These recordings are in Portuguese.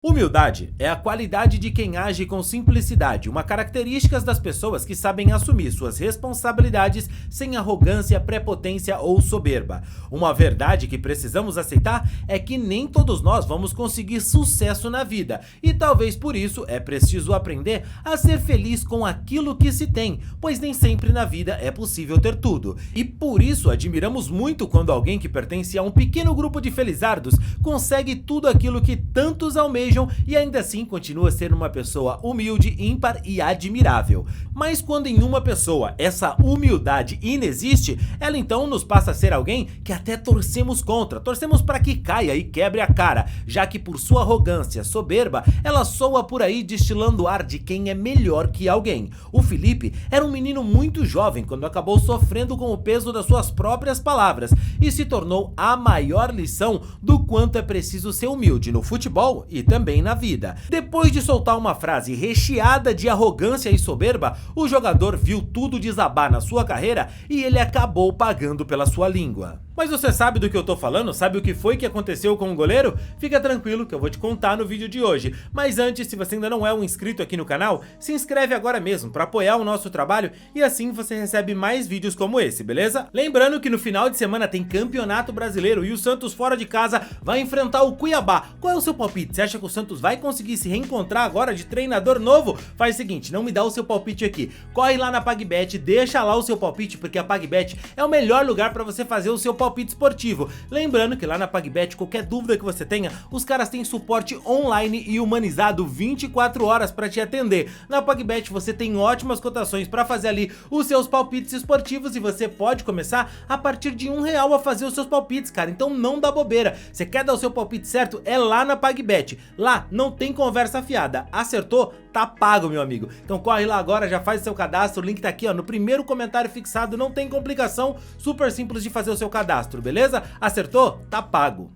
Humildade é a qualidade de quem age com simplicidade, uma característica das pessoas que sabem assumir suas responsabilidades sem arrogância, prepotência ou soberba. Uma verdade que precisamos aceitar é que nem todos nós vamos conseguir sucesso na vida, e talvez por isso é preciso aprender a ser feliz com aquilo que se tem, pois nem sempre na vida é possível ter tudo. E por isso admiramos muito quando alguém que pertence a um pequeno grupo de felizardos consegue tudo aquilo que tantos almejam e ainda assim continua sendo uma pessoa humilde, ímpar e admirável. Mas quando em uma pessoa essa humildade inexiste, ela então nos passa a ser alguém que até torcemos contra, torcemos para que caia e quebre a cara, já que por sua arrogância, soberba, ela soa por aí destilando ar de quem é melhor que alguém. O Felipe era um menino muito jovem quando acabou sofrendo com o peso das suas próprias palavras e se tornou a maior lição do quanto é preciso ser humilde no futebol e também na vida. Depois de soltar uma frase recheada de arrogância e soberba, o jogador viu tudo desabar na sua carreira e ele acabou pagando pela sua língua. Mas você sabe do que eu tô falando? Sabe o que foi que aconteceu com o goleiro? Fica tranquilo que eu vou te contar no vídeo de hoje. Mas antes, se você ainda não é um inscrito aqui no canal, se inscreve agora mesmo para apoiar o nosso trabalho e assim você recebe mais vídeos como esse, beleza? Lembrando que no final de semana tem Campeonato Brasileiro e o Santos fora de casa vai enfrentar o Cuiabá. Qual é o seu palpite? Você acha que o Santos vai conseguir se reencontrar agora de treinador novo? Faz o seguinte, não me dá o seu palpite aqui. Corre lá na PagBet, deixa lá o seu palpite, porque a PagBet é o melhor lugar para você fazer o seu palpite esportivo. Lembrando que lá na PagBet, qualquer dúvida que você tenha, os caras têm suporte online e humanizado 24 horas para te atender. Na PagBet você tem ótimas cotações para fazer ali os seus palpites esportivos e você pode começar a partir de R$1 a fazer os seus palpites, cara. Então não dá bobeira. Você quer dar o seu palpite certo? É lá na PagBet. Lá não tem conversa fiada. Acertou? Tá pago, meu amigo. Então corre lá agora, já faz o seu cadastro, o link tá aqui ó, no primeiro comentário fixado, não tem complicação, super simples de fazer o seu cadastro, beleza? Acertou? Tá pago.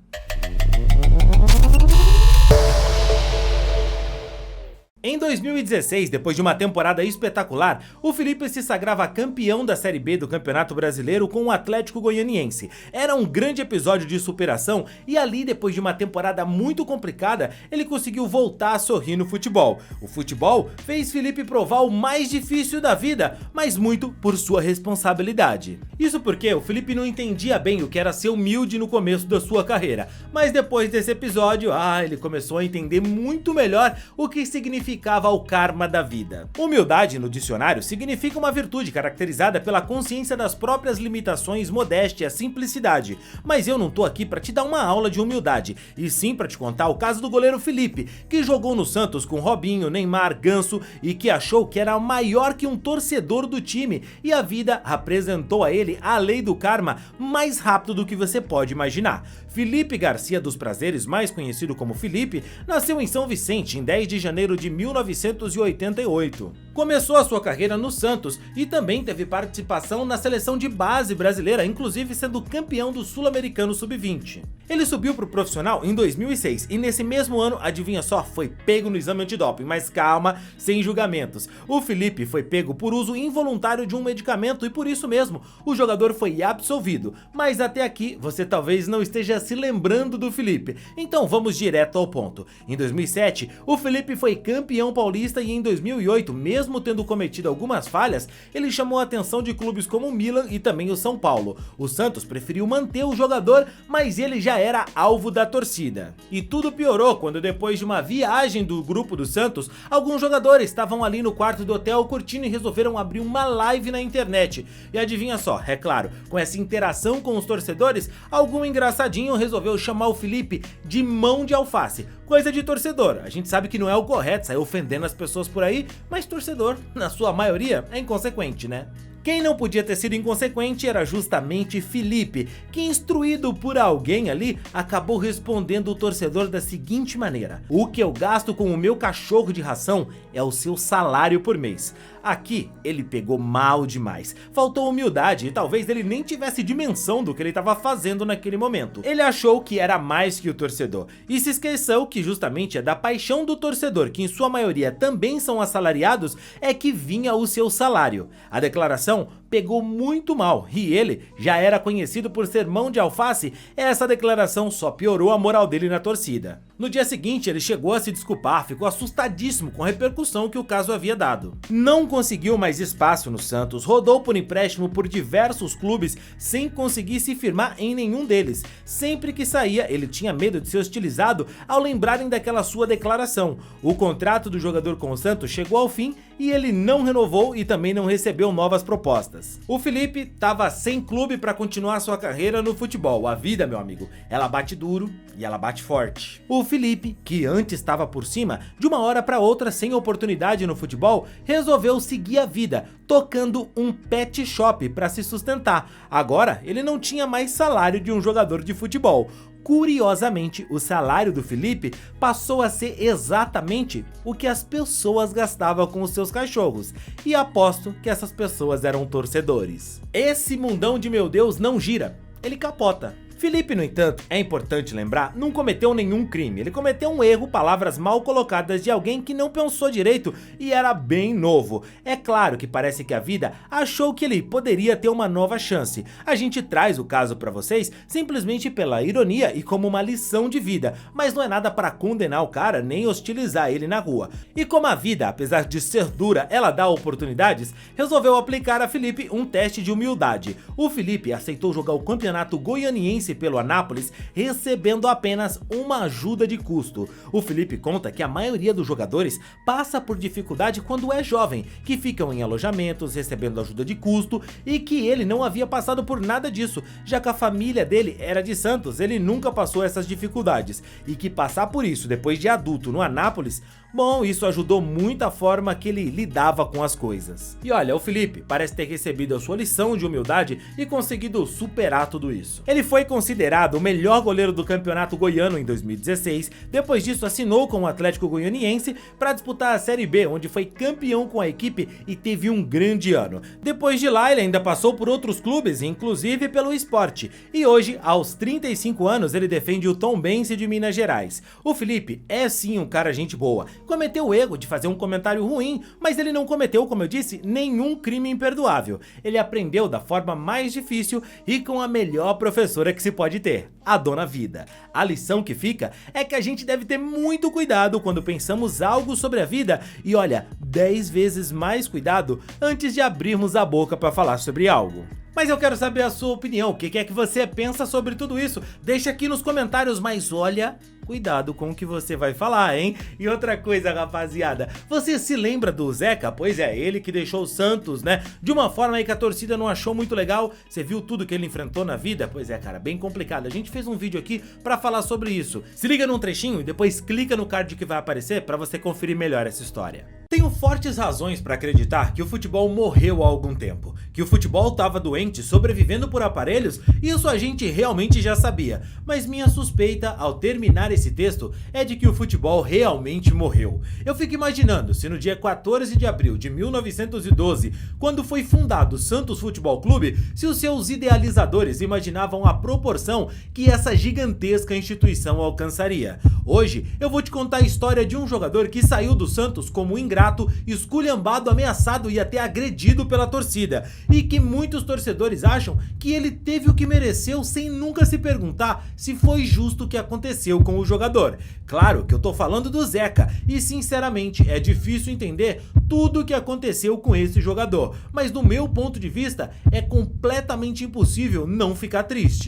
Em 2016, depois de uma temporada espetacular, o Felipe se sagrava campeão da Série B do Campeonato Brasileiro com o Atlético Goianiense. Era um grande episódio de superação e ali, depois de uma temporada muito complicada, ele conseguiu voltar a sorrir no futebol. O futebol fez Felipe provar o mais difícil da vida, mas muito por sua responsabilidade. Isso porque o Felipe não entendia bem o que era ser humilde no começo da sua carreira, mas depois desse episódio, ele começou a entender muito melhor o que significava o karma da vida. Humildade no dicionário significa uma virtude caracterizada pela consciência das próprias limitações, modéstia, simplicidade. Mas eu não tô aqui para te dar uma aula de humildade, e sim para te contar o caso do goleiro Felipe, que jogou no Santos com Robinho, Neymar, Ganso e que achou que era maior que um torcedor do time, e a vida apresentou a ele a lei do karma mais rápido do que você pode imaginar. Felipe Garcia dos Prazeres, mais conhecido como Felipe, nasceu em São Vicente em 10 de janeiro de 1988. Começou a sua carreira no Santos e também teve participação na seleção de base brasileira, inclusive sendo campeão do Sul-Americano Sub-20. Ele subiu para o profissional em 2006 e nesse mesmo ano, adivinha só, foi pego no exame antidoping, mas calma, sem julgamentos. O Felipe foi pego por uso involuntário de um medicamento e por isso mesmo o jogador foi absolvido. Mas até aqui você talvez não esteja se lembrando do Felipe, então vamos direto ao ponto. Em 2007, o Felipe foi campeão paulista e em 2008, mesmo tendo cometido algumas falhas, ele chamou a atenção de clubes como o Milan e também o São Paulo. O Santos preferiu manter o jogador, mas ele já era alvo da torcida. E tudo piorou quando, depois de uma viagem do grupo do Santos, alguns jogadores estavam ali no quarto do hotel curtindo e resolveram abrir uma live na internet. E adivinha só, é claro, com essa interação com os torcedores, algum engraçadinho resolveu chamar o Felipe de mão de alface. Coisa de torcedor, a gente sabe que não é o correto sair ofendendo as pessoas por aí, mas torcedor, na sua maioria, é inconsequente, né? Quem não podia ter sido inconsequente era justamente Felipe, que, instruído por alguém ali, acabou respondendo o torcedor da seguinte maneira: o que eu gasto com o meu cachorro de ração é o seu salário por mês. Aqui ele pegou mal demais, faltou humildade e talvez ele nem tivesse dimensão do que ele estava fazendo naquele momento. Ele achou que era mais que o torcedor e se esqueceu que justamente é da paixão do torcedor, que em sua maioria também são assalariados, é que vinha o seu salário. A declaração declaração pegou muito mal e ele já era conhecido por ser mão de alface. Essa declaração só piorou a moral dele na torcida. No dia seguinte ele chegou a se desculpar, ficou assustadíssimo com a repercussão que o caso havia dado. Não conseguiu mais espaço no Santos, rodou por empréstimo por diversos clubes sem conseguir se firmar em nenhum deles. Sempre que saía ele tinha medo de ser hostilizado ao lembrarem daquela sua declaração. O contrato do jogador com o Santos chegou ao fim e ele não renovou e também não recebeu novas propostas. O Felipe estava sem clube para continuar sua carreira no futebol. A vida, meu amigo, ela bate duro e ela bate forte. O Felipe, que antes estava por cima, de uma hora para outra sem oportunidade no futebol, resolveu seguir a vida, tocando um pet shop para se sustentar. Agora, ele não tinha mais salário de um jogador de futebol. Curiosamente, o salário do Felipe passou a ser exatamente o que as pessoas gastavam com os seus cachorros, e aposto que essas pessoas eram torcedores. Esse mundão de meu Deus não gira, ele capota. Felipe, no entanto, é importante lembrar, não cometeu nenhum crime. Ele cometeu um erro, palavras mal colocadas de alguém que não pensou direito e era bem novo. É claro que parece que a vida achou que ele poderia ter uma nova chance. A gente traz o caso pra vocês simplesmente pela ironia e como uma lição de vida, mas não é nada para condenar o cara nem hostilizar ele na rua. E como a vida, apesar de ser dura, ela dá oportunidades, resolveu aplicar a Felipe um teste de humildade. O Felipe aceitou jogar o campeonato goianiense pelo Anápolis, recebendo apenas uma ajuda de custo. O Felipe conta que a maioria dos jogadores passa por dificuldade quando é jovem, que ficam em alojamentos recebendo ajuda de custo, e que ele não havia passado por nada disso, já que a família dele era de Santos, ele nunca passou essas dificuldades, e que passar por isso depois de adulto no Anápolis, bom, isso ajudou muito a forma que ele lidava com as coisas. E olha, o Felipe parece ter recebido a sua lição de humildade e conseguido superar tudo isso. Ele foi considerado o melhor goleiro do campeonato goiano em 2016, depois disso assinou com o Atlético Goianiense para disputar a Série B, onde foi campeão com a equipe e teve um grande ano. Depois de lá ele ainda passou por outros clubes, inclusive pelo Sport, e hoje, aos 35 anos, ele defende o Tombense de Minas Gerais. O Felipe é sim um cara gente boa, cometeu o erro de fazer um comentário ruim, mas ele não cometeu, como eu disse, nenhum crime imperdoável. Ele aprendeu da forma mais difícil e com a melhor professora que se pode ter, a Dona Vida. A lição que fica é que a gente deve ter muito cuidado quando pensamos algo sobre a vida e olha, 10 vezes mais cuidado antes de abrirmos a boca para falar sobre algo. Mas eu quero saber a sua opinião, o que é que você pensa sobre tudo isso? Deixa aqui nos comentários, mas olha, cuidado com o que você vai falar, hein? E outra coisa, rapaziada, você se lembra do Zeca? Pois é, ele que deixou o Santos, né? De uma forma aí que a torcida não achou muito legal. Você viu tudo que ele enfrentou na vida? Pois é, cara, bem complicado. A gente fez um vídeo aqui pra falar sobre isso. Se liga num trechinho e depois clica no card que vai aparecer pra você conferir melhor essa história. Tenho fortes razões para acreditar que o futebol morreu há algum tempo, que o futebol estava doente, sobrevivendo por aparelhos, isso a gente realmente já sabia, mas minha suspeita ao terminar esse texto é de que o futebol realmente morreu. Eu fico imaginando se no dia 14 de abril de 1912, quando foi fundado o Santos Futebol Clube, se os seus idealizadores imaginavam a proporção que essa gigantesca instituição alcançaria. Hoje eu vou te contar a história de um jogador que saiu do Santos como ingrato, esculhambado, ameaçado e até agredido pela torcida, e que muitos torcedores acham que ele teve o que mereceu sem nunca se perguntar se foi justo o que aconteceu com o jogador. Claro que eu tô falando do Zeca, e sinceramente é difícil entender tudo o que aconteceu com esse jogador, mas do meu ponto de vista é completamente impossível não ficar triste.